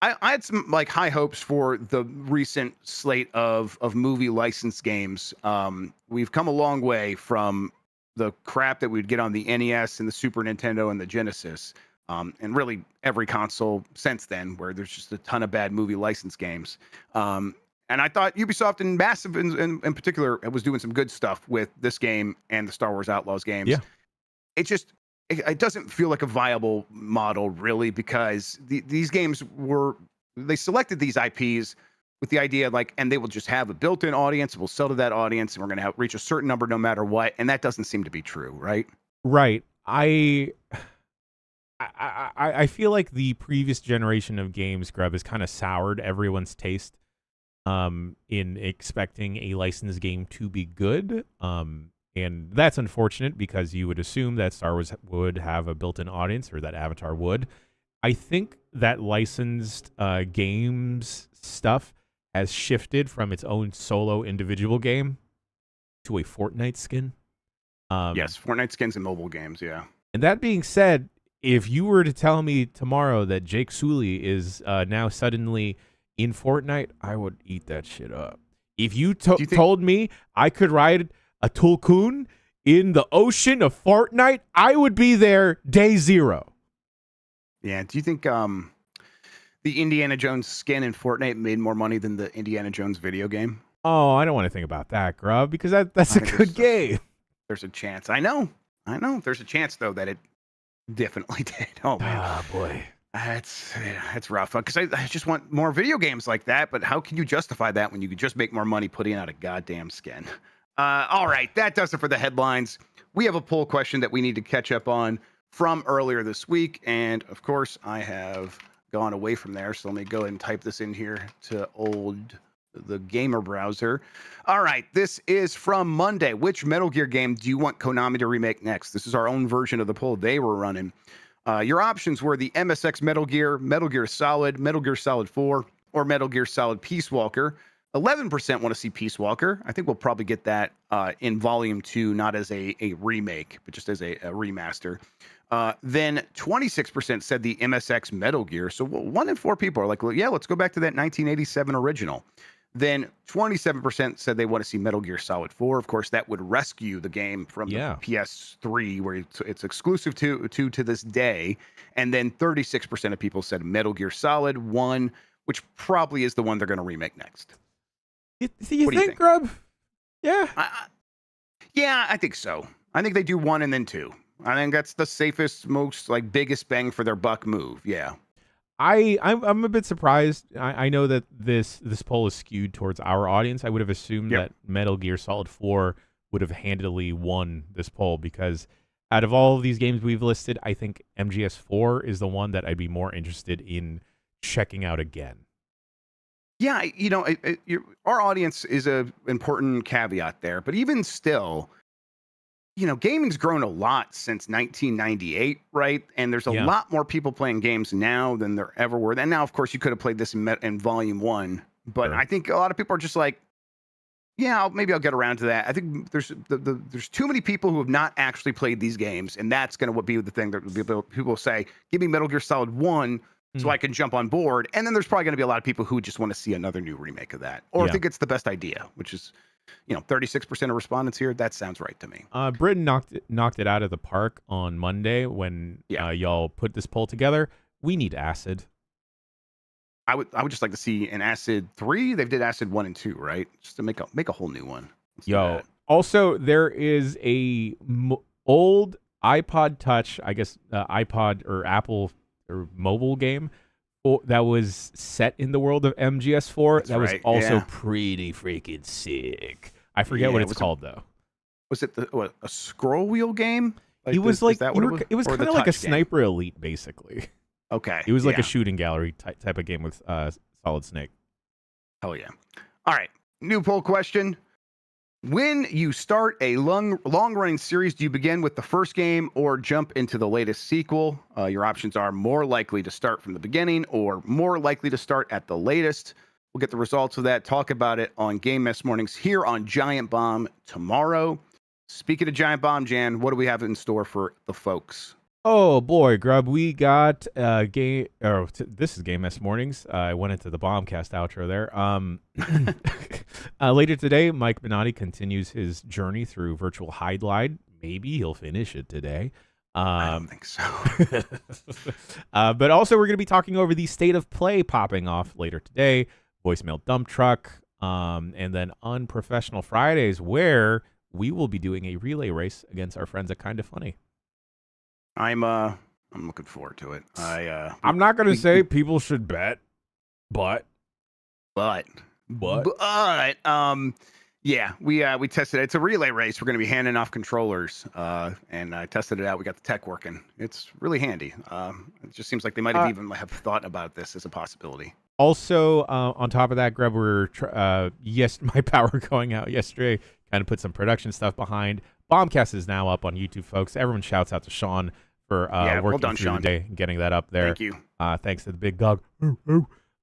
I had some like high hopes for the recent slate of movie licensed games. We've come a long way from the crap that we'd get on the NES and the Super Nintendo and the Genesis, and really every console since then, where there's just a ton of bad movie license games. And I thought Ubisoft and Massive in particular was doing some good stuff with this game and the Star Wars Outlaws games. Yeah. It doesn't feel like a viable model, really, because these games they selected these IPs with the idea and they will just have a built-in audience. We'll sell to that audience, and we're going to reach a certain number no matter what. And that doesn't seem to be true, right? Right. I feel like the previous generation of games, Grubb, has kind of soured everyone's taste in expecting a licensed game to be good. And that's unfortunate because you would assume that Star Wars would have a built-in audience, or that Avatar would. I think that licensed games stuff has shifted from its own solo individual game to a Fortnite skin. Yes, Fortnite skins in mobile games, yeah. And that being said, if you were to tell me tomorrow that Jake Sully is now suddenly in Fortnite, I would eat that shit up. If you told me I could ride a Tulkun in the ocean of Fortnite, I would be there day zero. Yeah. Do you think the Indiana Jones skin in Fortnite made more money than the Indiana Jones video game? Oh, I don't want to think about that, Grubb, because that's a good game. There's a chance. I know. There's a chance, though, that it definitely did. Oh, man. Oh, boy. It's rough because I just want more video games like that. But how can you justify that when you could just make more money putting out a goddamn skin? All right, that does it for the headlines. We have a poll question that we need to catch up on from earlier this week. And of course, I have gone away from there. So let me go ahead and type this in here to the gamer browser. All right, this is from Monday. Which Metal Gear game do you want Konami to remake next? This is our own version of the poll they were running. Your options were the MSX Metal Gear Solid, Metal Gear Solid 4, or Metal Gear Solid Peace Walker. 11% want to see Peace Walker. I think we'll probably get that in Volume 2, not as a remake, but just as a remaster. Then 26% said the MSX Metal Gear. So 1 in 4 people are like, well, yeah, let's go back to that 1987 original. Then 27% said they want to see Metal Gear Solid 4. Of course, that would rescue the game from the PS3, where it's exclusive to this day. And then 36% of people said Metal Gear Solid 1, which probably is the one they're going to remake next. You think, Grubb? Yeah. Yeah, I think so. I think they do 1 and then 2. I think that's the safest, most biggest bang for their buck move. Yeah. I'm a bit surprised. I know that this poll is skewed towards our audience. I would have assumed that Metal Gear Solid 4 would have handily won this poll, because out of all of these games we've listed, I think MGS4 is the one that I'd be more interested in checking out again. Yeah, our audience is an important caveat there, but even still, gaming's grown a lot since 1998, right? And there's a lot more people playing games now than there ever were. And now, of course, you could have played this in Volume 1, but sure. I think a lot of people are just like, yeah, maybe I'll get around to that. I think there's too many people who have not actually played these games, and that's going to be the thing that people will say, give me Metal Gear Solid 1 so I can jump on board. And then there's probably going to be a lot of people who just want to see another new remake of that, or think it's the best idea, which is 36% of respondents here. That sounds right to me. Britain knocked it out of the park on Monday when y'all put this poll together. We need Acid. I would just like to see an Acid 3. They did Acid 1 and 2, right? Just to make a whole new one. Also there is a old iPod Touch, I guess iPod or Apple or mobile game that was set in the world of MGS4. That was also pretty freaking sick. I forget what it's called though. Was it a scroll wheel game? It was like it was kind of like a Sniper Elite, basically. Okay. It was like a shooting gallery type of game with Solid Snake. Hell yeah. All right. New poll question. When you start a long-running series, do you begin with the first game or jump into the latest sequel? Your options are more likely to start from the beginning or more likely to start at the latest. We'll get the results of that, talk about it on Game Mess Mornings here on Giant Bomb tomorrow. Speaking of Giant Bomb, Jan, what do we have in store for the folks? Oh boy, Grubb, we got game. This is Game Mess Mornings. I went into the Bombcast outro there. Later today, Mike Minotti continues his journey through Virtual Hide Glide. Maybe he'll finish it today. I don't think so. But also, we're going to be talking over the State of Play popping off later today. Voicemail Dump Truck, and then Unprofessional Fridays, where we will be doing a relay race against our friends at Kinda Funny. I'm looking forward to it. I'm not going to say people should bet, but yeah, we tested it. It's a relay race. We're going to be handing off controllers, and I tested it out. We got the tech working. It's really handy. It just seems like they might have even have thought about this as a possibility. Also, on top of that, Grubb, my power going out yesterday kind of put some production stuff behind. Bombcast is now up on YouTube, folks. Everyone shouts out to Sean for working through the day and getting that up there. Thank you. Thanks to the big dog.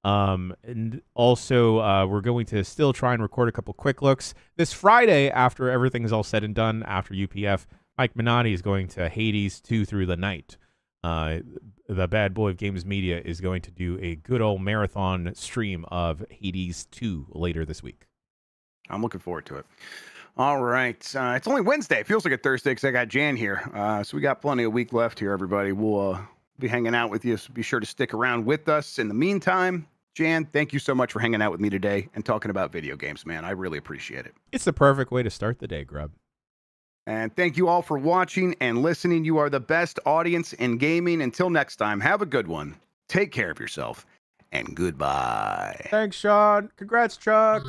And also, we're going to still try and record a couple quick looks. This Friday, after everything is all said and done, after UPF, Mike Minotti is going to Hades 2 through the night. The bad boy of Games Media is going to do a good old marathon stream of Hades 2 later this week. I'm looking forward to it. All right. It's only Wednesday. It feels like a Thursday because I got Jan here. So we got plenty of week left here, everybody. We'll be hanging out with you, so be sure to stick around with us. In the meantime, Jan, thank you so much for hanging out with me today and talking about video games, man. I really appreciate it. It's the perfect way to start the day, Grubb. And thank you all for watching and listening. You are the best audience in gaming. Until next time, have a good one. Take care of yourself, and goodbye. Thanks, Sean. Congrats, Chuck.